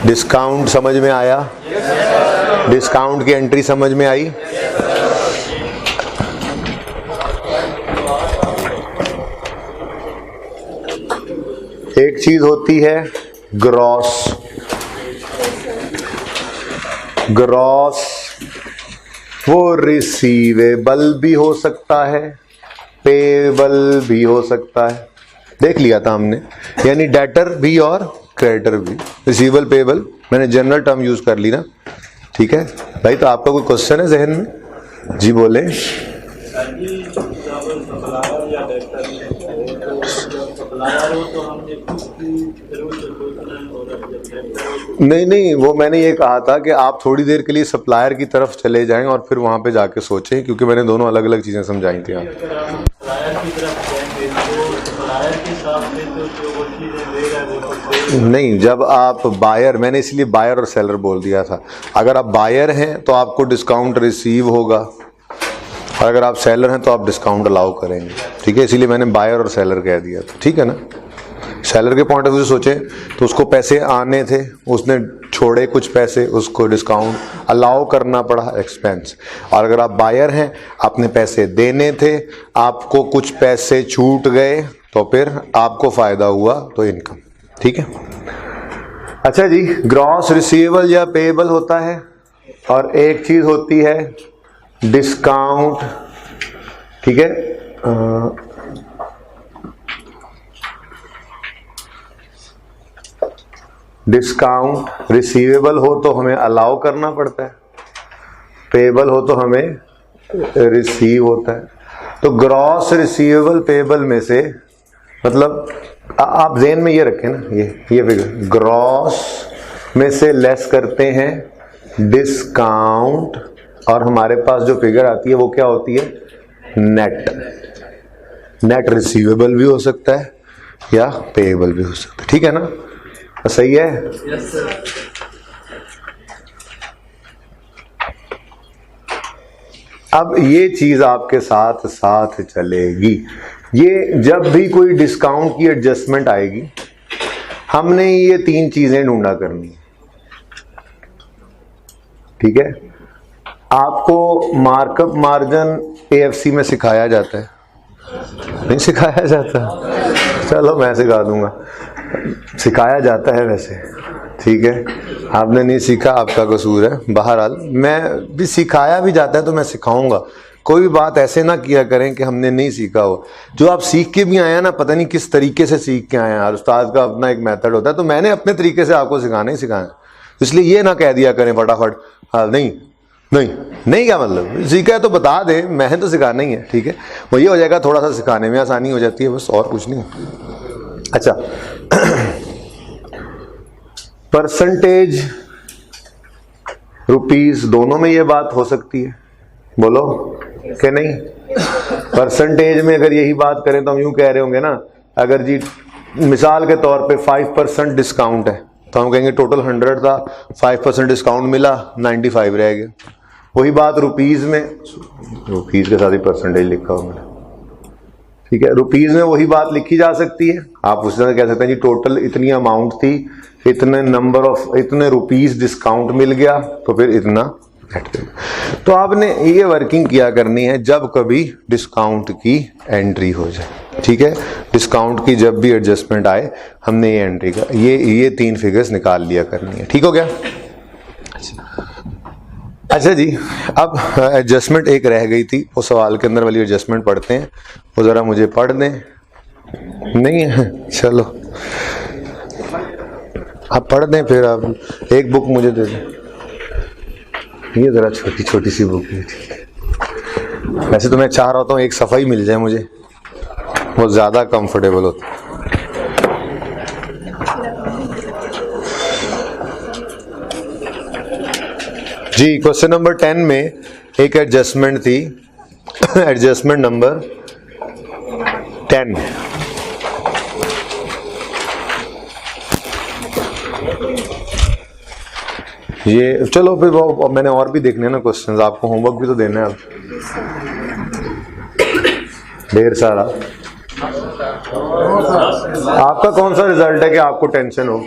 Discount समझ में आया? डिस्काउंट की एंट्री समझ में आई? एक चीज होती है ग्रॉस। ग्रॉस वो रिसीवेबल भी हो सकता है, पेबल भी हो सकता है। देख लिया था हमने, यानी डेटर भी और क्रेडिटर भी। रिसीवेबल पेबल मैंने जनरल टर्म यूज कर ली ना, ठीक है भाई। तो आपका कोई क्वेश्चन है जहन में? जी बोले। नहीं नहीं, वो मैंने ये कहा था कि आप थोड़ी देर के लिए सप्लायर की तरफ चले जाएं और फिर वहां पे जाके सोचें, क्योंकि मैंने दोनों अलग अलग चीजें समझाई थी आपको। नहीं, जब आप बायर, मैंने इसलिए बायर और सेलर बोल दिया था। अगर आप बायर हैं तो आपको डिस्काउंट रिसीव होगा, और अगर आप सेलर हैं तो आप डिस्काउंट अलाउ करेंगे, ठीक है। इसीलिए मैंने बायर और सेलर कह दिया था, ठीक है ना। सेलर के पॉइंट ऑफ व्यू से सोचें तो उसको पैसे आने थे, उसने छोड़े कुछ पैसे, उसको डिस्काउंट अलाउ करना पड़ा, एक्सपेंस। और अगर आप बायर हैं, आपने पैसे देने थे, आपको कुछ पैसे छूट गए, तो फिर आपको फायदा हुआ, तो इनकम, ठीक है। अच्छा जी, ग्रॉस रिसीवेबल या पेएबल होता है, और एक चीज होती है डिस्काउंट, ठीक है। डिस्काउंट रिसीवेबल हो तो हमें अलाउ करना पड़ता है, पेएबल हो तो हमें रिसीव होता है। तो ग्रॉस रिसीवेबल पेएबल में से, मतलब आप ज़हन में ये रखें ना, ये फिगर ग्रॉस में से लेस करते हैं डिस्काउंट, और हमारे पास जो फिगर आती है वो क्या होती है? नेट। नेट रिसीवेबल भी हो सकता है या पेएबल भी हो सकता है, ठीक है ना। सही है? Yes sir. अब ये चीज आपके साथ साथ चलेगी। ये जब भी कोई डिस्काउंट की एडजस्टमेंट आएगी, हमने ये तीन चीजें ढूंढा करनी, ठीक है। आपको मार्कअप मार्जिन एएफसी में सिखाया जाता है? नहीं सिखाया जाता? चलो मैं सिखा दूंगा। सिखाया जाता है वैसे, ठीक है। आपने नहीं सीखा, आपका कसूर है। बहरहाल मैं भी, सिखाया भी जाता है तो मैं सिखाऊंगा। कोई भी बात ऐसे ना किया करें कि हमने नहीं सीखा हो। जो आप सीख के भी आए हैं ना, पता नहीं किस तरीके से सीख के आए हैं, उस्ताद का अपना एक मेथड होता है, तो मैंने अपने तरीके से आपको सिखाना ही सिखाया। इसलिए ये ना कह दिया करें फटाफट, हाँ नहीं नहीं नहीं, क्या मतलब सीखा है तो बता दे, मैं तो सिखाना ही है, ठीक है। वो ये हो जाएगा, थोड़ा सा सिखाने में आसानी हो जाती है, बस और कुछ नहीं। अच्छा, परसेंटेज रुपीस दोनों में ये बात हो सकती है, बोलो कि नहीं? परसेंटेज में अगर यही बात करें तो हम यूं कह रहे होंगे ना, अगर जी मिसाल के तौर पे 5% डिस्काउंट है, तो हम कहेंगे टोटल 100 था, 5% डिस्काउंट मिला, 95 रह गया। वही बात रुपीज में, रुपीज के साथ ही परसेंटेज लिखा हुआ मैंने, ठीक है। रुपीज में वही बात लिखी जा सकती है। आप उस तरह कह सकते हैं जी टोटल इतनी अमाउंट थी, इतने नंबर ऑफ, इतने रुपीस डिस्काउंट मिल गया, तो फिर इतना। तो आपने ये वर्किंग किया करनी है जब कभी डिस्काउंट की एंट्री हो जाए, ठीक है। डिस्काउंट की जब भी एडजस्टमेंट आए, हमने ये एंट्री का ये तीन फिगर्स निकाल लिया करनी है, ठीक हो गया। अच्छा जी, अब एडजस्टमेंट एक रह गई थी, वो सवाल के अंदर वाली एडजस्टमेंट पढ़ते हैं, वो जरा मुझे पढ़ दें। नहीं है, चलो आप पढ़ दें, फिर आप एक बुक मुझे दे दें। ये जरा छोटी छोटी सी बुक है, ठीक है। वैसे तो मैं चाह रहा हूँ एक सफाई मिल जाए मुझे, वो ज्यादा कंफर्टेबल होता है। जी, क्वेश्चन नंबर 10 में एक एडजस्टमेंट थी, एडजस्टमेंट नंबर 10। ये चलो फिर वो मैंने और भी देखने ना क्वेश्चंस, आपको होमवर्क भी तो देना है अब ढेर सारा। आपका कौन सा रिजल्ट है कि आपको टेंशन हो?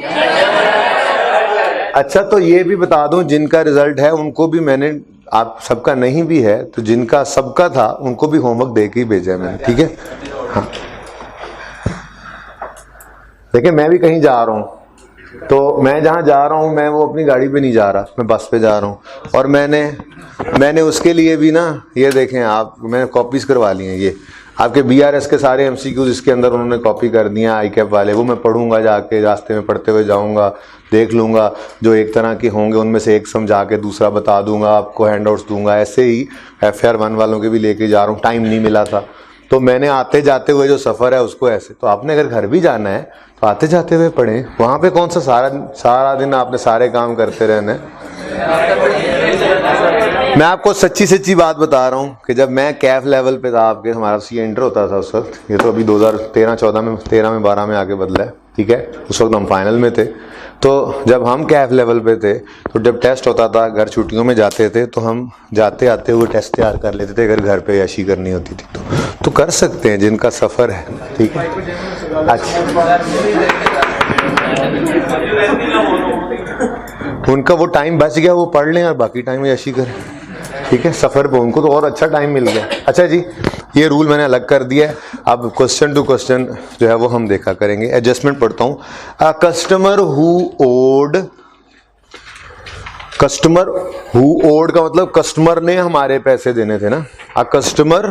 अच्छा तो ये भी बता दूं, जिनका रिजल्ट है उनको भी मैंने, आप सबका नहीं भी है तो जिनका सबका था उनको भी होमवर्क दे के ही भेजा है मैंने, ठीक है। हाँ देखिए मैं भी कहीं जा रहा हूँ, तो मैं जहाँ जा रहा हूँ मैं वो अपनी गाड़ी पे नहीं जा रहा, मैं बस पे जा रहा हूँ, और मैंने उसके लिए भी ना, ये देखें आप, मैंने कॉपीज करवा ली हैं, ये आपके BRS के सारे MCQs इसके अंदर उन्होंने कॉपी कर दिया ICAP वाले, वो मैं पढ़ूंगा, जाके रास्ते में पढ़ते हुए जाऊंगा, देख लूंगा, जो एक तरह के होंगे उनमें से एक समझा के दूसरा बता दूंगा, आपको हैंडआउट्स दूंगा। ऐसे ही FR 1 वालों के भी लेके जा रहा हूँ, टाइम नहीं मिला था तो मैंने आते जाते हुए जो सफ़र है उसको ऐसे, तो आपने अगर घर भी जाना है तो आते जाते हुए पढ़ें, वहाँ पे कौन सा सारा दिन आपने सारे काम करते रहना है। मैं आपको सच्ची बात बता रहा हूँ कि जब मैं कैफ लेवल पे था आपके, हमारा सी एंटर होता था उस वक्त, ये तो अभी 2013-14 में, 13 में 12 में आके बदला है, ठीक है, उस वक्त हम फाइनल में थे। तो जब हम कैफ लेवल पे थे तो जब टेस्ट होता था, घर छुट्टियों में जाते थे तो हम जाते आते हुए टेस्ट तैयार कर लेते थे, अगर घर पे याशी करनी होती थी तो कर सकते हैं जिनका सफ़र है, ठीक है। अच्छा उनका वो टाइम बच गया, वो पढ़ लें और बाकी टाइम याशी करें, ठीक है। सफ़र पे उनको तो और अच्छा टाइम मिल गया। अच्छा जी, ये रूल मैंने अलग कर दिया है, अब क्वेश्चन टू क्वेश्चन जो है वो हम देखा करेंगे। एडजस्टमेंट पढ़ता हूँ। A customer who owed, customer who owed का मतलब कस्टमर ने हमारे पैसे देने थे ना। A customer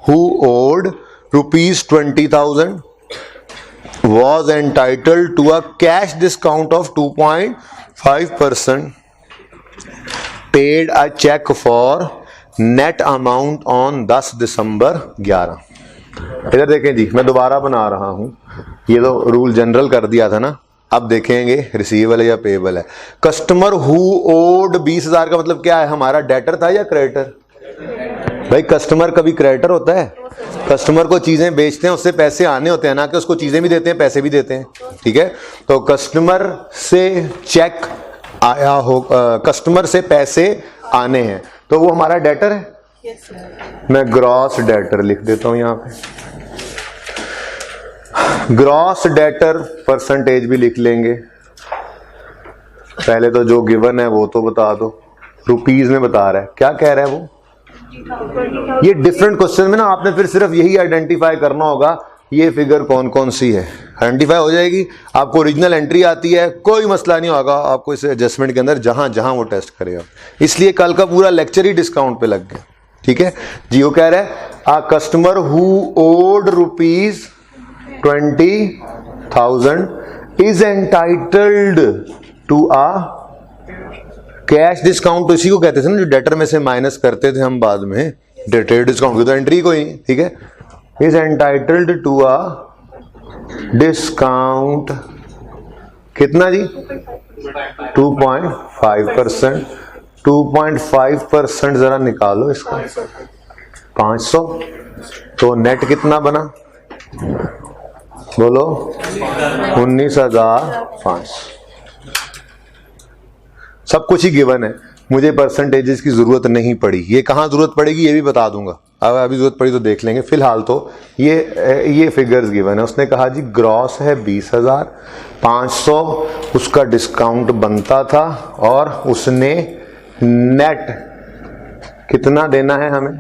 who owed ₹20,000 was entitled to a cash discount of 2.5%, paid a check for net amount on 10 December 11। इधर देखें जी, मैं दोबारा बना रहा हूं, ये तो रूल जनरल कर दिया था ना, अब देखेंगे रिसीवेबल है या पेएबल है। कस्टमर हु ओड 20,000 का मतलब क्या है, हमारा डेटर था या क्रेडिटर? भाई कस्टमर कभी क्रेडिटर होता है? कस्टमर को चीजें बेचते हैं, उससे पैसे आने होते हैं ना, कि उसको चीजें भी देते हैं पैसे भी देते हैं, ठीक है। तो कस्टमर से चेक आया हो, कस्टमर से पैसे आने हैं तो वो हमारा डेटर है। yes, मैं ग्रॉस डेटर लिख देता हूं यहां पे, ग्रॉस डेटर परसेंटेज भी लिख लेंगे। पहले तो जो गिवन है वो तो बता दो, रुपीज में बता रहा है, क्या कह रहा है वो। ये डिफरेंट क्वेश्चन में ना आपने फिर सिर्फ यही आइडेंटिफाई करना होगा ये फिगर कौन कौन सी है, आइडेंटिफाई हो जाएगी। आपको ओरिजिनल एंट्री आती है, कोई मसला नहीं होगा आपको इस एडजस्टमेंट के अंदर, जहां जहां वो टेस्ट करेगा। इसलिए कल का पूरा लेक्चर ही डिस्काउंट पे लग गया, ठीक है जी। वो कह रहा है a customer who owed ₹20,000 is entitled to a cash discount, तो इसी को कहते थे ना जो डेटर में से माइनस करते थे हम बाद में, डेटर डिस्काउंट की तो एंट्री कोई नहीं, ठीक है। Is entitled to a discount, कितना जी? 2.5%। 2.5% जरा निकालो इसका, 500, तो नेट कितना बना बोलो? 19,500। सब कुछ ही गिवन है, मुझे परसेंटेजेस की जरूरत नहीं पड़ी। ये कहाँ जरूरत पड़ेगी ये भी बता दूंगा, अब अभी जरूरत पड़ी तो देख लेंगे। फिलहाल तो ये फिगर्स गिवन है। उसने कहा जी ग्रॉस है 20,000, 500 उसका डिस्काउंट बनता था, और उसने नेट कितना देना है हमें।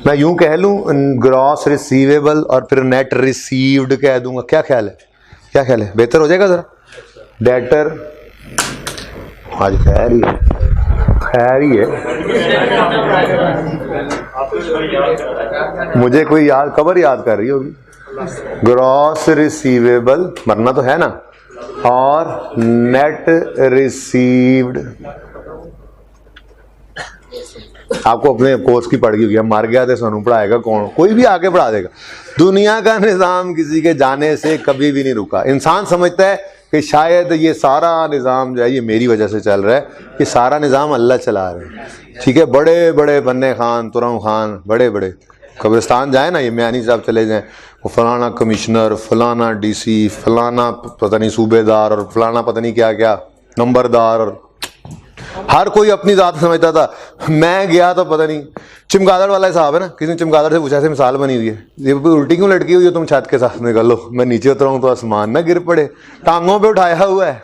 मैं यूं कह लूं ग्रॉस रिसीवेबल और फिर नेट रिसीव्ड कह दूंगा, क्या ख्याल है? क्या ख्याल है? बेहतर हो जाएगा जरा। डेटर आज खैर ही है, मुझे कोई खबर याद कर रही होगी। ग्रॉस रिसीवेबल मरना तो है ना, और नेट रिसीव्ड। आपको अपने कोर्स की पढ़ गई होगी, मर गया तो सोनू पढ़ाएगा कौन? कोई भी आके पढ़ा देगा। दुनिया का निजाम किसी के जाने से कभी भी नहीं रुका। इंसान समझता है कि शायद ये सारा निज़ाम जो है ये मेरी वजह से चल रहा है, कि सारा निज़ाम अल्लाह चला रहे हैं, ठीक है। बड़े बड़े बन्ने खान, तुरम खान, बड़े बड़े कब्रिस्तान जाए ना, ये म्यानी साहब चले जाएं, वो फलाना कमिश्नर, फलाना DC, फलाना पता नहीं सूबेदार, और फलाना पता नहीं क्या क्या नंबरदार, और हर कोई अपनी ज़ात समझता था। मैं गया तो पता नहीं, चमगादड़ वाला साहब है ना, किसी ने चमगादड़ से पूछा, ऐसे मिसाल बनी हुई है, ये उल्टी क्यों लटकी हुई है, तुम छत के साथ निकलो, मैं नीचे उतराऊँ तो आसमान ना गिर पड़े, टांगों पे उठाया हुआ है।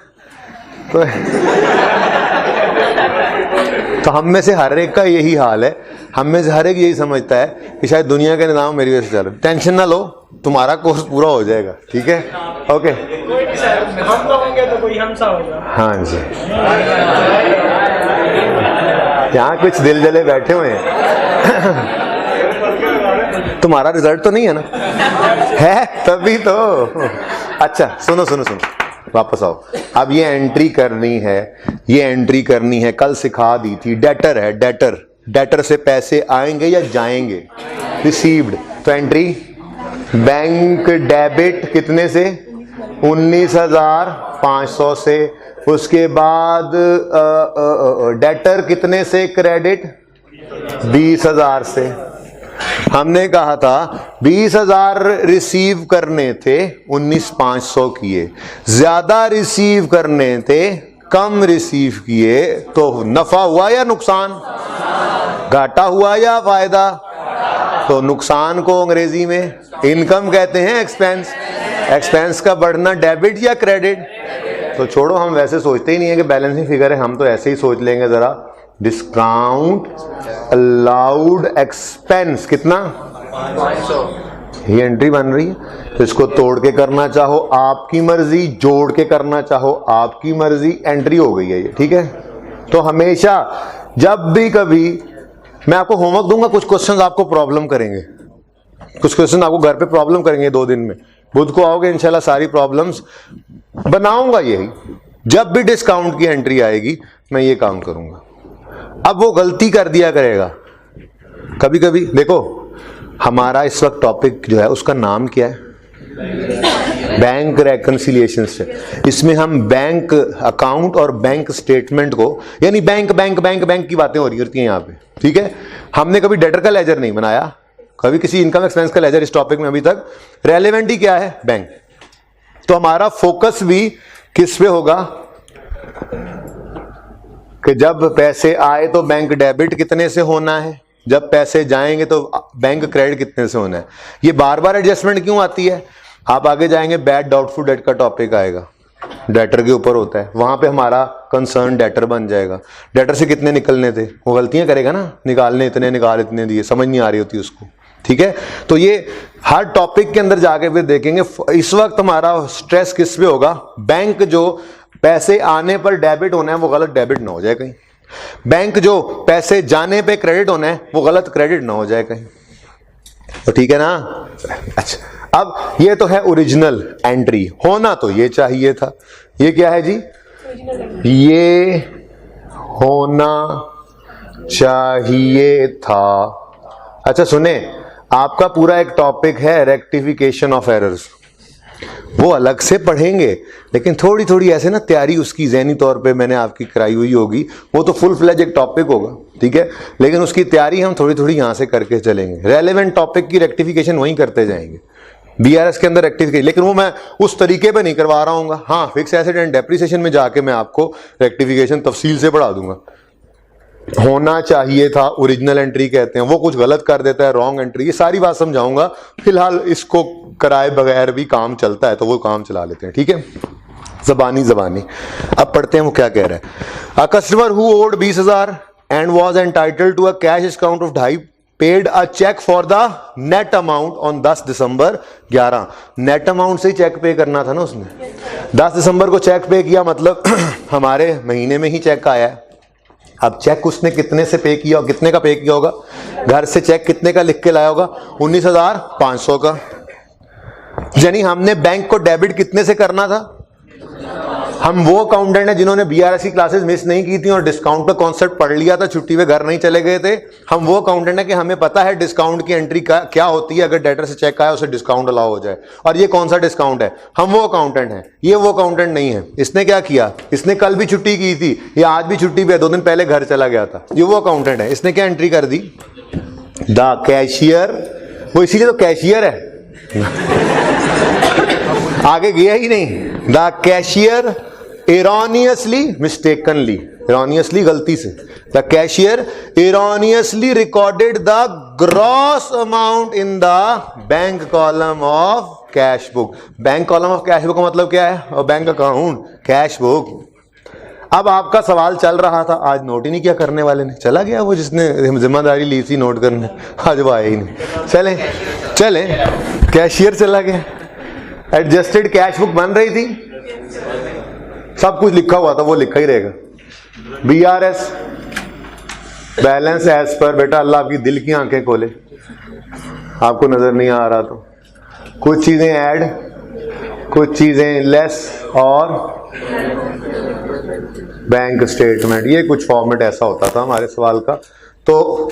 तो हम में से हर एक का यही हाल है, हम में से हर एक यही समझता है कि शायद दुनिया के निजाम मेरी वजह से चल रहा है। टेंशन ना लो, तुम्हारा कोर्स पूरा हो जाएगा, ठीक है, ओके। हम तो होंगे तो कोई हमसा होगा। हाँ जी, यहाँ कुछ दिल जले बैठे हुए हैं। तुम्हारा रिजल्ट तो नहीं है ना? है तभी तो। अच्छा सुनो सुनो सुनो, वापस आओ। अब ये एंट्री करनी है, ये एंट्री करनी है, कल सिखा दी थी। डेटर है, डेटर, डेटर से पैसे आएंगे या जाएंगे? रिसीव्ड। तो एंट्री बैंक डेबिट कितने से? 19,500 से। उसके बाद डेटर कितने से क्रेडिट? 20,000 से। हमने कहा था 20,000 रिसीव करने थे, 19,500 किए। ज्यादा रिसीव करने थे, कम रिसीव किए, तो नफा हुआ या नुकसान? घाटा हुआ या फायदा? तो नुकसान को अंग्रेजी में इनकम कहते हैं, एक्सपेंस। एक्सपेंस का बढ़ना डेबिट या क्रेडिट? तो छोड़ो, हम वैसे सोचते ही नहीं है कि बैलेंसिंग फिगर है, हम तो ऐसे ही सोच लेंगे जरा। डिस्काउंट अलाउड एक्सपेंस कितना? 500। ये एंट्री बन रही है, तो इसको तोड़ के करना चाहो आपकी मर्जी, जोड़ के करना चाहो आपकी मर्जी, एंट्री हो गई है ये, ठीक है। तो हमेशा जब भी कभी मैं आपको होमवर्क दूंगा, कुछ क्वेश्चंस आपको प्रॉब्लम करेंगे, कुछ क्वेश्चन आपको घर पे प्रॉब्लम करेंगे 2 दिन में। बुध को आओगे इंशाल्लाह सारी प्रॉब्लम्स बनाऊंगा। यही जब भी डिस्काउंट की एंट्री आएगी मैं ये काम करूंगा। अब वो गलती कर दिया करेगा कभी कभी। देखो हमारा इस वक्त टॉपिक जो है उसका नाम क्या है? बैंक रेकन्सिलिएशन से। इसमें हम बैंक अकाउंट और बैंक स्टेटमेंट को, यानी बैंक बैंक बैंक बैंक की बातें हो रही होती हैं यहाँ पे, ठीक है। हमने कभी डेटर का लेजर नहीं बनाया, कभी किसी इनकम एक्सपेंस का लेजर इस टॉपिक में अभी तक। रेलेवेंट ही क्या है? बैंक। तो हमारा फोकस भी किस पे होगा कि जब पैसे आए तो बैंक डेबिट कितने से होना है, जब पैसे जाएंगे तो बैंक क्रेडिट कितने से होना है। ये बार बार एडजस्टमेंट क्यों आती है? आप आगे जाएंगे, बैड डाउटफुल डेट का टॉपिक आएगा, डेटर के ऊपर होता है, वहां पे हमारा कंसर्न डेटर बन जाएगा। डेटर से कितने निकलने थे, वो गलतियां करेगा ना, निकालने इतने, निकाल इतने दिए, समझ नहीं आ रही होती उसको, ठीक है। तो ये हर टॉपिक के अंदर जाके फिर देखेंगे। इस वक्त हमारा स्ट्रेस किस पे होगा? बैंक जो पैसे आने पर डेबिट होना है वो गलत डेबिट ना हो जाए कहीं, बैंक जो पैसे जाने पे क्रेडिट होना है वो गलत क्रेडिट ना हो जाए कहीं, तो ठीक है ना। अच्छा अब ये तो है ओरिजिनल एंट्री, होना तो ये चाहिए था। ये क्या है जी? ये होना चाहिए था। अच्छा सुने, आपका पूरा एक टॉपिक है रेक्टिफिकेशन ऑफ एरर्स, वो अलग से पढ़ेंगे, लेकिन थोड़ी थोड़ी ऐसे ना तैयारी उसकी ज़हनी तौर पे मैंने आपकी कराई हुई होगी। वो तो फुल फ्लेज एक टॉपिक होगा, ठीक है, लेकिन उसकी तैयारी हम थोड़ी थोड़ी यहाँ से करके चलेंगे। रेलेवेंट टॉपिक की रेक्टिफिकेशन वहीं करते जाएंगे, बीआरएस के अंदर रेक्टिफिकेशन, लेकिन वो मैं उस तरीके पे नहीं करवा रहा हूँ। हाँ, फिक्स एसेट एंड डेप्रिसिएशन में जाके मैं आपको रेक्टिफिकेशन तफसील से पढ़ा दूंगा। होना चाहिए था ओरिजिनल एंट्री कहते हैं, वो कुछ गलत कर देता है, रॉन्ग एंट्री, ये सारी बात समझाऊंगा। फिलहाल इसको कराए बगैर भी काम चलता है तो वो काम चला लेते हैं, ठीक है, जबानी जबानी। अब पढ़ते हैं वो क्या कह रहा है। A customer who owed 20,000 and was entitled to a cash discount of 2.5 paid a cheque for the net amount on 10 December 11। Net amount से ही चेक पे करना था ना उसने। 10 दिसंबर को चेक पे किया, मतलब हमारे महीने में ही चेक आया है। अब चेक उसने कितने से पे किया, कितने का पे किया होगा? घर से चेक कितने का लिख के लाया होगा? 19,500 का। यानी हमने बैंक को डेबिट कितने से करना था? हम वो अकाउंटेंट है जिन्होंने बीआरएस की क्लासेस मिस नहीं की थी और डिस्काउंट का कॉन्सेप्ट पढ़ लिया था, छुट्टी में घर नहीं चले गए थे। हम वो अकाउंटेंट है कि हमें पता है डिस्काउंट की एंट्री का क्या होती है, अगर डेटर से चेक आया उसे डिस्काउंट अलाउ हो जाए। और ये कौन सा डिस्काउंट है? हम वो अकाउंटेंट हैं, ये वो अकाउंटेंट नहीं है। इसने क्या किया? इसने कल भी छुट्टी की थी, ये आज भी छुट्टी पे 2 दिन पहले घर चला गया था। ये वो अकाउंटेंट है, इसने क्या एंट्री कर दी? द कैशियर, वो इसीलिए तो कैशियर है, आगे गया ही नहीं। The cashier erroneously, mistakenly, erroneously गलती से, the cashier erroneously recorded the gross amount in the bank column of cash book। Bank column of cash book का मतलब क्या है? और बैंक अकाउंट कैश बुक। अब आपका सवाल चल रहा था, आज नोट ही नहीं किया करने वाले ने, चला गया वो जिसने जिम्मेदारी ली थी नोट करने, आज वो आया ही नहीं। चले चले, कैशियर चला गया, एडजस्टेड कैश बुक बन रही थी, सब कुछ लिखा हुआ था, वो लिखा ही रहेगा। BRS बैलेंस एज पर, बेटा अल्लाह आपकी दिल की आंखें खोले, आपको नजर नहीं आ रहा तो कुछ चीजें ऐड, कुछ चीजें लेस, और बैंक स्टेटमेंट, ये कुछ फॉर्मेट ऐसा होता था हमारे सवाल का। तो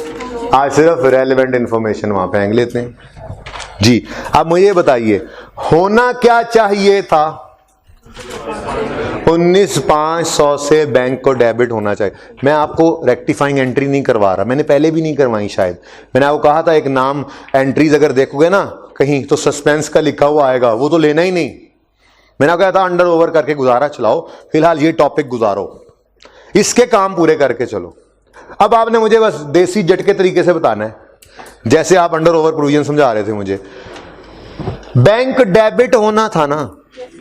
आज सिर्फ रेलेवेंट इंफॉर्मेशन वहां पे लेते हैं जी। अब मुझे बताइए होना क्या चाहिए था? 19,500 से बैंक को डेबिट होना चाहिए। मैं आपको रेक्टिफाइंग एंट्री नहीं करवा रहा, मैंने पहले भी नहीं करवाई शायद। मैंने आपको कहा था एक नाम एंट्रीज अगर देखोगे ना कहीं तो सस्पेंस का लिखा हुआ आएगा, वो तो लेना ही नहीं। मैंने कहा था अंडर ओवर करके गुजारा चलाओ, फिलहाल ये टॉपिक गुजारो, इसके काम पूरे करके चलो। अब आपने मुझे बस देसी झटके तरीके से बताना है, जैसे आप अंडर ओवर प्रोविजन समझा रहे थे मुझे। बैंक डेबिट होना था ना,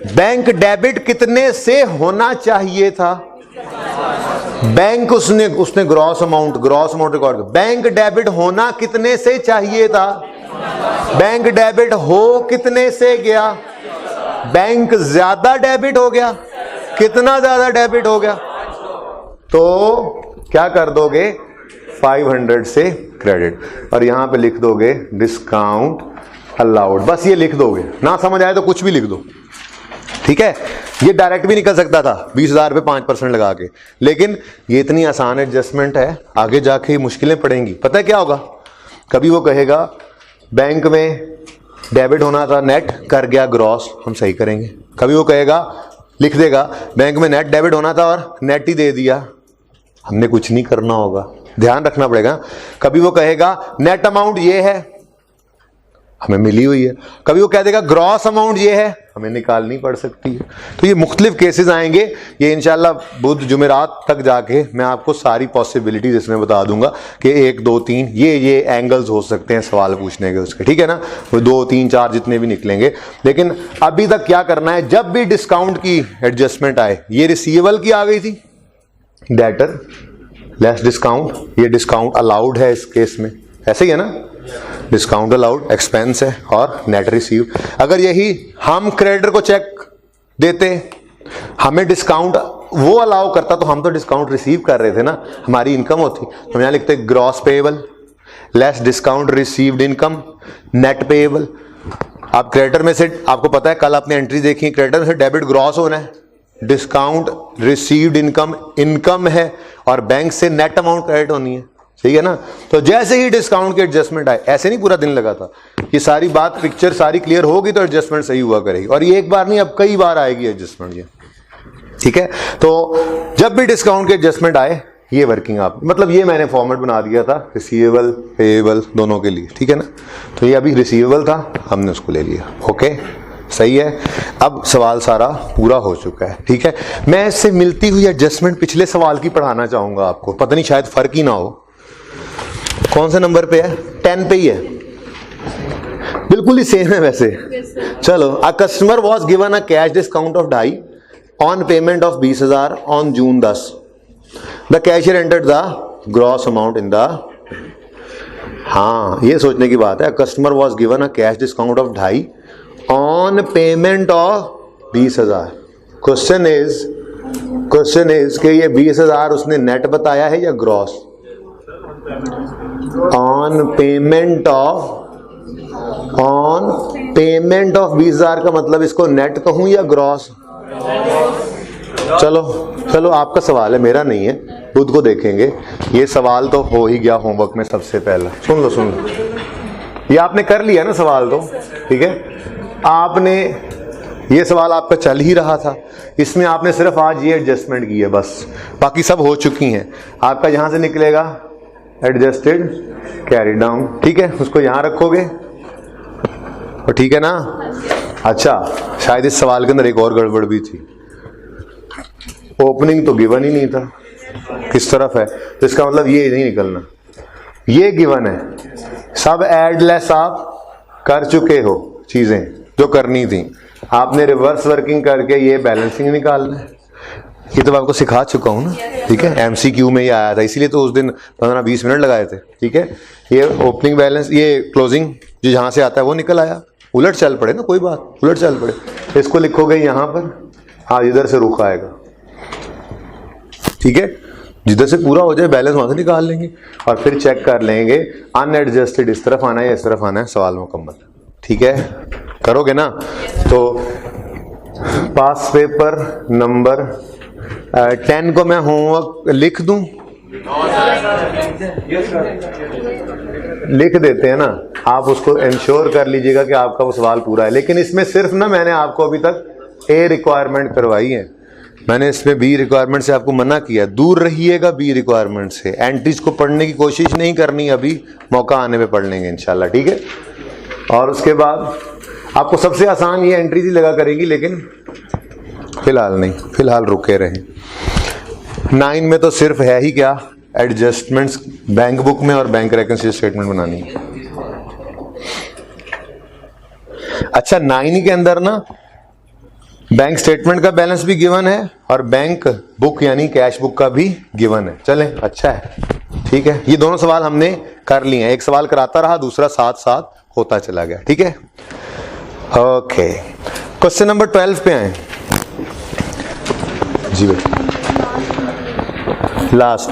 बैंक डेबिट कितने से होना चाहिए था? बैंक उसने gross amount record, bank debit होना कितने से चाहिए था? बैंक डेबिट हो कितने से गया? बैंक ज्यादा डेबिट हो गया। कितना ज्यादा डेबिट हो गया? तो क्या कर दोगे? 500 से क्रेडिट, और यहां पे लिख दोगे डिस्काउंट अलाउड। बस ये लिख दोगे, ना समझ आए तो कुछ भी लिख दो, ठीक है। ये डायरेक्ट भी निकल सकता था 20,000 पे 5% लगा के, लेकिन ये इतनी आसान एडजस्टमेंट है, आगे जाके ये मुश्किलें पड़ेंगी। पता है क्या होगा? कभी वो कहेगा बैंक में डेबिट होना था, नेट कर गया ग्रॉस, हम सही करेंगे। कभी वो कहेगा, लिख देगा बैंक में नेट डेबिट होना था और नेट ही दे दिया, हमने कुछ नहीं करना होगा, ध्यान रखना पड़ेगा। कभी वो कहेगा नेट अमाउंट ये है, हमें मिली हुई है। कभी वो कह देगा ग्रॉस अमाउंट ये है, हमें निकालनी पड़ सकती है। तो ये मुख्तलिफ केसेस आएंगे, ये इंशाल्लाह बुध जुमेरात तक जाके मैं आपको सारी पॉसिबिलिटीज इसमें बता दूंगा कि 1 2 3 ये एंगल्स हो सकते हैं सवाल पूछने के उसके, ठीक है ना। वो 2 3 4 जितने भी निकलेंगे, लेकिन अभी तक क्या करना है, जब भी डिस्काउंट की एडजस्टमेंट आए, ये रिसीवेबल की आ गई थी, डेटर लेस डिस्काउंट, ये डिस्काउंट अलाउड है इस केस में, ऐसे ही है ना, डिस्काउंट अलाउड एक्सपेंस है और नेट रिसीव। अगर यही हम क्रेडिटर को चेक देते, हमें डिस्काउंट वो अलाउ करता, तो हम तो डिस्काउंट रिसीव कर रहे थे ना, हमारी इनकम होती। तो यहां लिखते gross payable less discount received income net payable. आप क्रेडिटर में से, आपको पता है कल आपने एंट्री देखी, क्रेडिटर में से डेबिट ग्रॉस होना है, डिस्काउंट रिसीव्ड इनकम है, और बैंक से नेट अमाउंट क्रेडिट होनी है, सही है ना। तो जैसे ही डिस्काउंट की एडजस्टमेंट आए, ऐसे नहीं पूरा दिन लगा था, ये सारी बात पिक्चर सारी क्लियर होगी तो एडजस्टमेंट सही हुआ करेगी। और ये एक बार नहीं, अब कई बार आएगी एडजस्टमेंट ये, ठीक है। तो जब भी डिस्काउंट की एडजस्टमेंट आए, ये वर्किंग आप, मतलब ये मैंने फॉर्मेट बना दिया था रिसीवेबल पेएबल दोनों के लिए, ठीक है ना। तो ये अभी रिसीवेबल था, हमने उसको ले लिया, ओके, सही है। अब सवाल सारा पूरा हो चुका है, ठीक है। मैं इससे मिलती हुई एडजस्टमेंट पिछले सवाल की पढ़ाना चाहूंगा आपको, पता नहीं शायद फर्क ही ना हो। कौन से नंबर पे है? 10 पे ही है, बिल्कुल ही सेम है वैसे। चलो, a customer was given a cash discount of 2.5 on payment of 20,000 on June 10। The cashier entered the gross amount in the, हाँ ये सोचने की बात है। Customer was given a cash discount of 2.5 on payment of 20,000। Question is कि ये 20,000 उसने net बताया है या ग्रॉस? ऑन पेमेंट ऑफ 20,000 का मतलब इसको नेट कहूं या ग्रॉस? चलो आपका सवाल है, मेरा नहीं है, खुद को देखेंगे। ये सवाल तो हो ही गया होमवर्क में सबसे पहला, सुन लो, ये आपने कर लिया ना सवाल तो, ठीक है। आपने ये सवाल आपका चल ही रहा था, इसमें आपने सिर्फ आज ये एडजस्टमेंट की है बस, बाकी सब हो चुकी हैं। आपका यहां से निकलेगा एडजस्टेड कैरी डाउन, ठीक है, उसको यहां रखोगे, और ठीक है ना। अच्छा, शायद इस सवाल के अंदर एक और गड़बड़ भी थी, ओपनिंग तो गिवन ही नहीं था, किस तरफ है, तो इसका मतलब ये नहीं निकलना, ये गिवन है, सब ऐड लेस आप कर चुके हो, चीजें जो करनी थी आपने रिवर्स वर्किंग करके ये बैलेंसिंग निकालना है। ये तो मैं आपको सिखा चुका हूँ ना, ठीक है, MCQ में ये आया था, इसीलिए तो उस दिन 15-20 मिनट लगाए थे, ठीक है। ये ओपनिंग बैलेंस, ये क्लोजिंग जो जहाँ से आता है वो निकल आया, उलट चल पड़े ना, कोई बात, उलट चल पड़े, इसको लिखोगे यहाँ पर, हाँ इधर से रुख आएगा, ठीक है, जिधर से पूरा हो जाए बैलेंस वहाँ से निकाल लेंगे और फिर चेक कर लेंगे अनएडजस्टेड इस तरफ आना है या इस तरफ आना है, सवाल मुकम्मल, ठीक है। करोगे ना तो पास पेपर नंबर 10 को मैं होमवर्क लिख दूं, लिख देते हैं ना, आप उसको इंश्योर कर लीजिएगा कि आपका वो सवाल पूरा है। लेकिन इसमें सिर्फ ना मैंने आपको अभी तक A रिक्वायरमेंट करवाई है, मैंने इसमें B रिक्वायरमेंट से आपको मना किया, दूर रहिएगा B रिक्वायरमेंट से, एंट्रीज को पढ़ने की कोशिश नहीं करनी, अभी मौका आने पे पढ़ लेंगे इंशाल्लाह, ठीक है। और उसके बाद आपको सबसे आसान ये एंट्रीज ही लगा करेगी, लेकिन फिलहाल नहीं, फिलहाल रुके रहें। 9 में तो सिर्फ है ही क्या, एडजस्टमेंट्स बैंक बुक में और बैंक रेकन्सिलिएशन स्टेटमेंट बनानी है। अच्छा 9 के अंदर ना बैंक स्टेटमेंट का बैलेंस भी गिवन है और बैंक बुक यानी कैश बुक का भी गिवन है। चलें, अच्छा है, ठीक है। ये दोनों सवाल हमने कर लिए हैं, एक सवाल कराता रहा, दूसरा साथ साथ होता चला गया, ठीक है। ओके, क्वेश्चन नंबर 12 पे आए जी बेटा, लास्ट।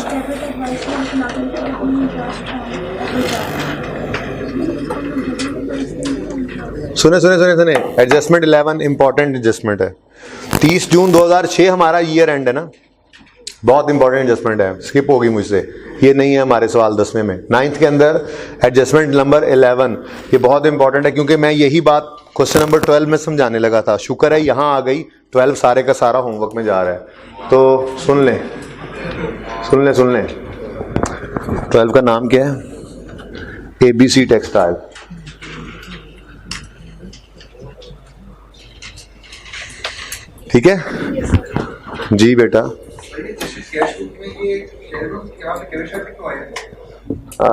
सुने सुने सुने सुने, एडजस्टमेंट 11 इंपॉर्टेंट एडजस्टमेंट है। 30 जून 2006 हमारा ईयर एंड है ना, बहुत इंपॉर्टेंट एडजस्टमेंट है, स्किप होगी मुझसे, ये नहीं है हमारे सवाल 10वें में। 9th के अंदर एडजस्टमेंट नंबर 11, ये बहुत इंपॉर्टेंट है, क्योंकि मैं यही बात क्वेश्चन नंबर 12 में समझाने लगा था। शुक्र है यहाँ आ गई, 12 सारे का सारा होमवर्क में जा रहा है, तो सुन लें सुन लें सुन लें। 12 का नाम क्या है, ABC टेक्सटाइल, ठीक है जी बेटा।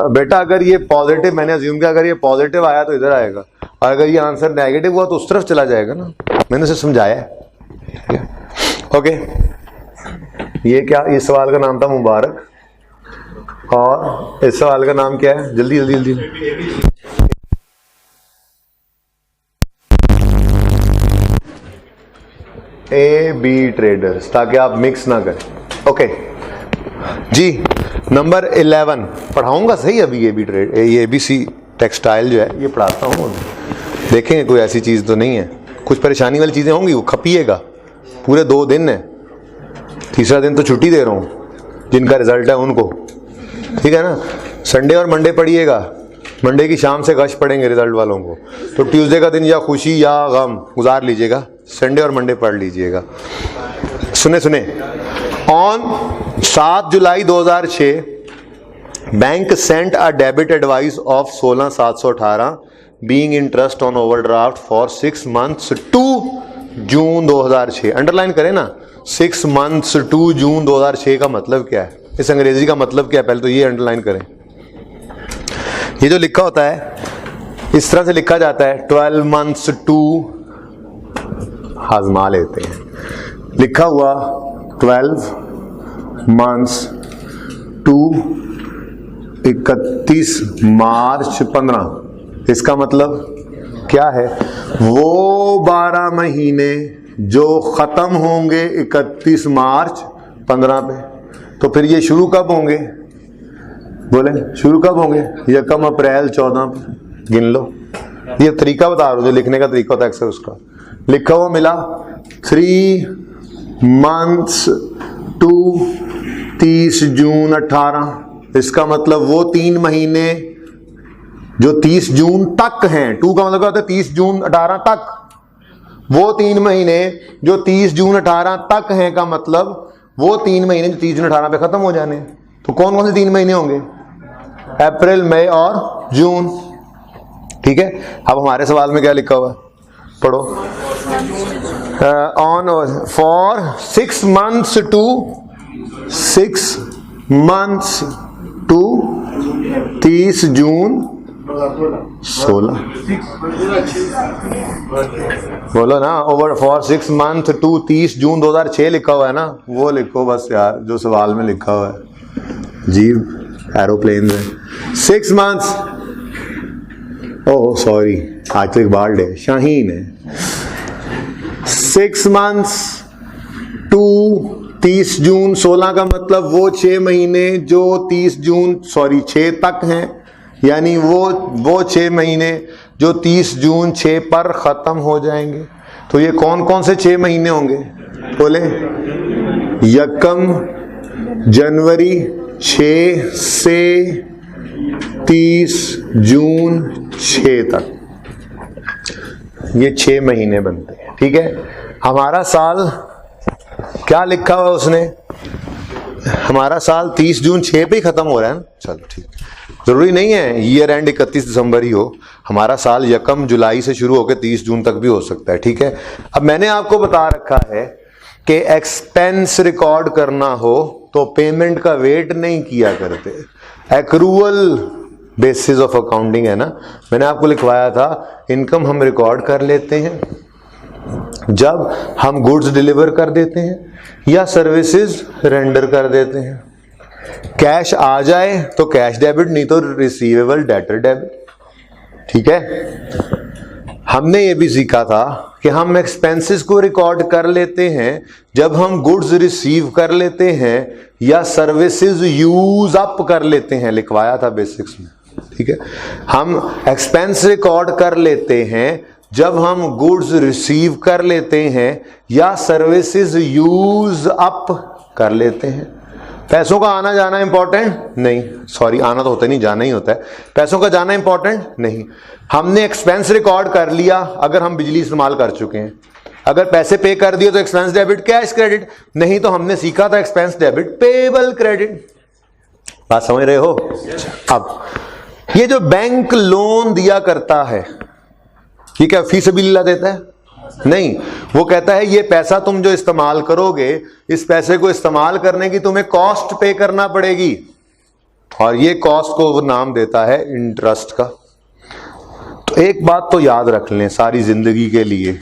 बेटा अगर ये पॉजिटिव, मैंने अज्यूम किया अगर ये पॉजिटिव आया तो इधर आएगा, और अगर ये आंसर नेगेटिव हुआ तो उस तरफ चला जाएगा ना, मैंने उसे समझाया है। ओके, ये क्या, इस सवाल का नाम था मुबारक, और इस सवाल का नाम क्या है, जल्दी जल्दी जल्दी, AB ट्रेडर्स, ताकि आप मिक्स ना करें। ओके जी, नंबर 11 पढ़ाऊंगा सही अभी, AB ट्रेड, ये ABC टेक्सटाइल जो है ये पढ़ाता हूँ, देखेंगे कोई ऐसी चीज़ तो नहीं है, कुछ परेशानी वाली चीज़ें होंगी वो खपिएगा, पूरे 2 दिन है, तीसरा दिन तो छुट्टी दे रहा हूँ जिनका रिजल्ट है उनको, ठीक है ना। संडे और मंडे पढ़िएगा, मंडे की शाम से गश पढ़ेंगे रिजल्ट वालों को, तो ट्यूसडे का दिन या खुशी या गम गुजार लीजिएगा, संडे और मंडे पढ़ लीजिएगा। सुने सुने, on 7 July 2006 bank sent a debit advice of 16,718 being interest on overdraft for 6 months to June 2006। Underline करें ना, 6 months टू जून 2006 का मतलब क्या है, इस अंग्रेजी का मतलब क्या है, पहले तो ये अंडरलाइन करें। ये जो लिखा होता है इस तरह से लिखा जाता है, 12 months टू, आजमा लेते हैं, लिखा हुआ 12 months टू 31 मार्च 15, इसका मतलब क्या है, वो 12 महीने जो खत्म होंगे 31 मार्च 15 पे, तो फिर ये शुरू कब होंगे, बोले शुरू कब होंगे, 1 अप्रैल 14 पे गिन लो। ये तरीका बता रहा हूं, जो लिखने का तरीका होता है अक्सर उसका, लिखा हुआ मिला 3 months टू 30 जून 18, इसका मतलब वो 3 महीने जो 30 जून तक हैं, टू का मतलब क्या होता है 30 जून 18 तक, वो 3 महीने जो 30 जून 18 तक हैं का मतलब वो 3 महीने जो 30 जून 18 पे खत्म हो जाने। तो कौन कौन से 3 महीने होंगे, अप्रैल, मई और जून, ठीक है। अब हमारे सवाल में क्या लिखा हुआ है, पढ़ो, ऑन फॉर 6 months टू 30 जून 16 बोलो ना। Over for 6 month to 30 June 2006 लिखा हुआ है ना, वो लिखो बस यार जो सवाल में लिखा हुआ है। जीव एरोप्लेन में 6 मंथ्स, ओह सॉरी आज तो इकबाल डे, शाहीन है। 6 मंथ्स टू 30 जून, 16 का मतलब वो 6 महीने जो 30 जून 6 तक हैं, यानी वो 6 महीने जो 30 जून 6 पर खत्म हो जाएंगे। तो ये कौन कौन से 6 महीने होंगे बोले? यकम जनवरी 6 से 30 जून 6 तक, ये 6 महीने बनते हैं। ठीक है, हमारा साल क्या लिखा हुआ उसने? हमारा साल 30 जून 6 पे ही खत्म हो रहा है ना। चलो ठीक, जरूरी नहीं है ईयर एंड 31 दिसंबर ही हो, हमारा साल यकम जुलाई से शुरू होकर 30 जून तक भी हो सकता है। ठीक है, अब मैंने आपको बता रखा है कि एक्सपेंस रिकॉर्ड करना हो तो पेमेंट का वेट नहीं किया करते, एक्रूअल बेसिस ऑफ अकाउंटिंग है ना। मैंने आपको लिखवाया था इनकम हम रिकॉर्ड कर लेते हैं जब हम गुड्स डिलीवर कर देते हैं या सर्विसेज रेंडर कर देते हैं। कैश आ जाए तो कैश डेबिट, नहीं तो रिसीवेबल डेटर डेबिट। ठीक है, हमने ये भी सीखा था कि हम एक्सपेंसेस को रिकॉर्ड कर लेते हैं जब हम गुड्स रिसीव कर लेते हैं या सर्विसेज यूज अप कर लेते हैं, लिखवाया था बेसिक्स में। ठीक है, हम एक्सपेंस रिकॉर्ड कर लेते हैं जब हम गुड्स रिसीव कर लेते हैं या सर्विसेज यूज अप कर लेते हैं। पैसों का आना जाना इंपॉर्टेंट नहीं, सॉरी आना तो होता नहीं, जाना ही होता है। पैसों का जाना इंपॉर्टेंट नहीं। हमने एक्सपेंस रिकॉर्ड कर लिया अगर हम बिजली इस्तेमाल कर चुके हैं, अगर पैसे पे कर दिए तो एक्सपेंस डेबिट कैश क्रेडिट, नहीं तो हमने सीखा था एक्सपेंस डेबिट पेबल क्रेडिट। बात समझ रहे हो? अब ये जो बैंक लोन दिया करता है ये क्या फी सबिलिल्लाह देता है? नहीं, वो कहता है ये पैसा तुम जो इस्तेमाल करोगे, इस पैसे को इस्तेमाल करने की तुम्हें कॉस्ट पे करना पड़ेगी, और ये कॉस्ट को वो नाम देता है इंटरेस्ट का। तो एक बात तो याद रख लें सारी जिंदगी के लिए,